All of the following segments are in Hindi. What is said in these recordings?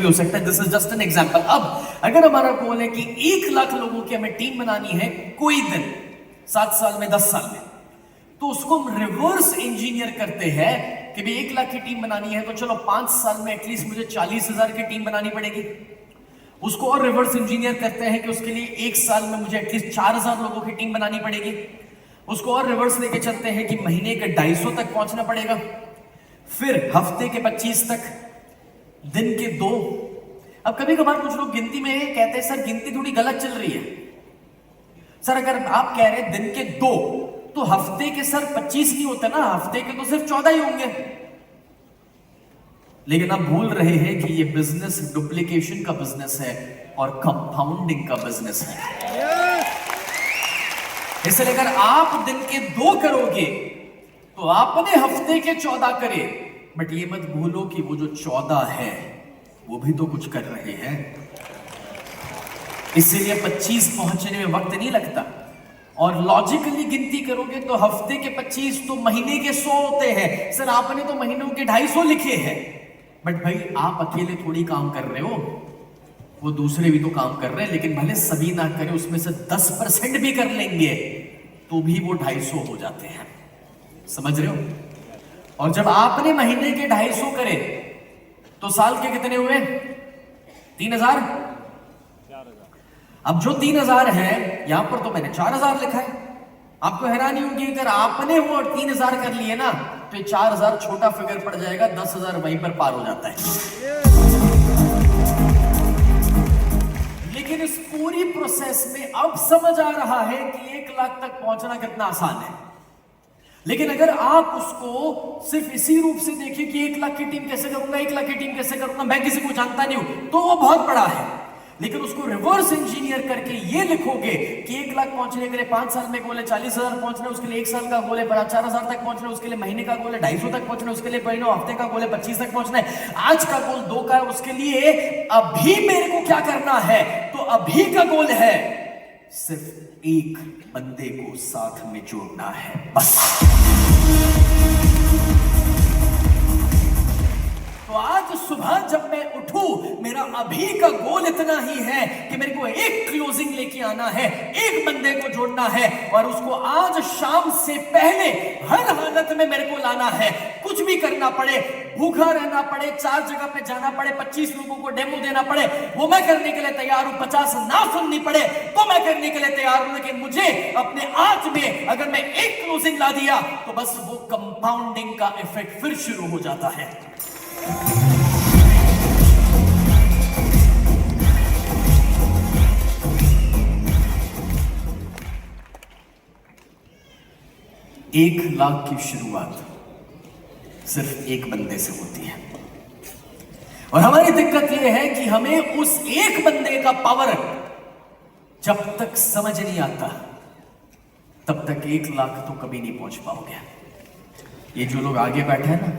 हो सकता है, this is just an example. अब अगर हमारा गोल है कि 1 लाख लोगों की हमें टीम बनानी है कोई दिन, 7 साल में, 10 साल में, तो उसको हम रिवर्स इंजीनियर करते हैं कि भाई 1 लाख की टीम बनानी है तो चलो 5 साल में एटलीस्ट मुझे 40,000 की टीम बनानी पड़ेगी। उसको और रिवर्स इंजीनियर करते हैं कि उसके लिए 1 साल में मुझे एटलीस्ट 4,000 लोगों की टीम बनानी पड़ेगी। उसको और रिवर्स लेके चलते हैं कि महीने के 250 तक पहुंचना पड़ेगा, फिर हफ्ते के 25 तक, दिन के 2। अब कभी कभार कुछ लोग गिनती में कहते हैं सर गिनती थोड़ी गलत चल रही है। सर अगर आप कह रहे हैं दिन के 2 तो हफ्ते के सर 25 नहीं होते ना, हफ्ते के तो सिर्फ 14 ही होंगे। लेकिन आप भूल रहे हैं कि ये बिजनेस डुप्लीकेशन का बिजनेस है और कंपाउंडिंग का बिजनेस है। इसलिए अगर आप दिन के 2 करोगे तो आपने हफ्ते के 14 करे, बट ये मत भूलो कि वो जो 14 है वो भी तो कुछ कर रहे हैं। इसीलिए 25 पहुंचने में वक्त नहीं लगता। और लॉजिकली गिनती करोगे तो हफ्ते के 25 तो महीने के 100 होते हैं। सर आपने तो महीनों के 250 लिखे हैं, बट भाई आप अकेले थोड़ी काम कर रहे हो, वो दूसरे भी तो काम कर रहे हैं। लेकिन भले सभी ना करें, उसमें से 10% भी कर लेंगे तो भी वो 250 हो जाते हैं। समझ रहे हो? और जब आपने महीने के 250 करे तो साल के कितने हुए? 3,000। अब जो 3,000 है, यहां पर तो मैंने 4,000 लिखा है। आपको हैरानी होगी अगर आपने वो 3,000 कर लिए ना तो 4,000 छोटा फिगर पड़ जाएगा, 10,000 वहीं पर पार हो जाता है। लेकिन इस पूरी प्रोसेस में अब समझ आ रहा है कि 1 लाख तक पहुंचना कितना आसान है। लेकिन अगर आप उसको सिर्फ इसी रूप से देखिए कि 1 लाख की टीम कैसे करूंगा, 1 लाख की टीम कैसे करूंगा, मैं किसी को जानता नहीं हूं, तो वो बहुत बड़ा है। लेकिन उसको रिवर्स इंजीनियर करके ये लिखोगे कि 1 लाख पहुंचने के लिए 5 साल में गोल है, 40,000 पहुंचना उसके लिए 1 साल का गोल है, 4,000 तक पहुंचना उसके लिए महीने का गोल है, 250 तक पहुंचना उसके लिए महीनों हफ्ते का गोल है, 25 तक पहुंचना है, आज का गोल 2 का है, उसके लिए अभी मेरे को क्या करना है? तो अभी का गोल है सिर्फ एक बंदे को साथ में जोड़ना है, बस। तो आज सुबह जब मैं उठूं, मेरा अभी का गोल इतना ही है कि मेरे को एक क्लोजिंग लेके आना है, एक बंदे को जोड़ना है, और उसको आज शाम से पहले हर हालत में मेरे को लाना है। कुछ भी करना पड़े, भूखा रहना पड़े, 4 जगह पे जाना पड़े, 25 लोगों को डेमो देना पड़े, वो मैं करने के लिए तैयार हूं। 50 ना सुननी पड़े तो मैं करने के लिए तैयार हूं। लेकिन मुझे अपने आज में अगर मैं एक क्लोजिंग ला दिया तो बस वो कंपाउंडिंग का इफेक्ट फिर शुरू हो जाता है। एक लाख की शुरुआत सिर्फ एक बंदे से होती है। और हमारी दिक्कत यह है कि हमें उस एक बंदे का पावर जब तक समझ नहीं आता तब तक 1 लाख तो कभी नहीं पहुंच पाओगे। ये जो लोग आगे बैठे हैं ना,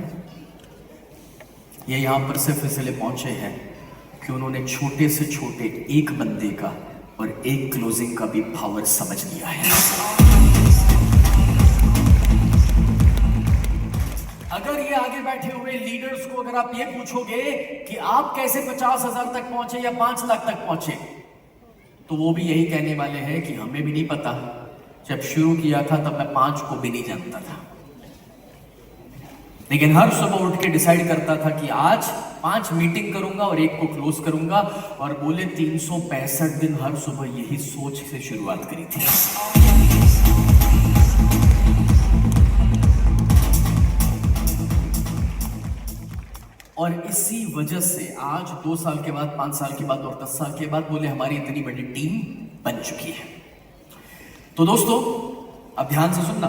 ये यहां पर सिर्फ इसलिए पहुंचे हैं कि उन्होंने छोटे से छोटे एक बंदे का और एक क्लोजिंग का भी पावर समझ लिया है। अगर ये आगे बैठे हुए लीडर्स को अगर आप ये पूछोगे कि आप कैसे 50,000 तक पहुंचे या 5 लाख तक पहुंचे, तो वो भी यही कहने वाले हैं कि हमें भी नहीं पता, जब शुरू किया था तब मैं 5 को भी नहीं जानता था, लेकिन हर सुबह उठ के डिसाइड करता था कि आज 5 मीटिंग करूंगा और 1 को क्लोज करूंगा। और बोले 365 दिन हर सुबह यही सोच से शुरुआत करी थी। और इसी वजह से आज 2 साल के बाद, 5 साल के बाद और 10 साल के बाद बोले हमारी इतनी बड़ी टीम बन चुकी है। तो दोस्तों अब ध्यान से सुनना।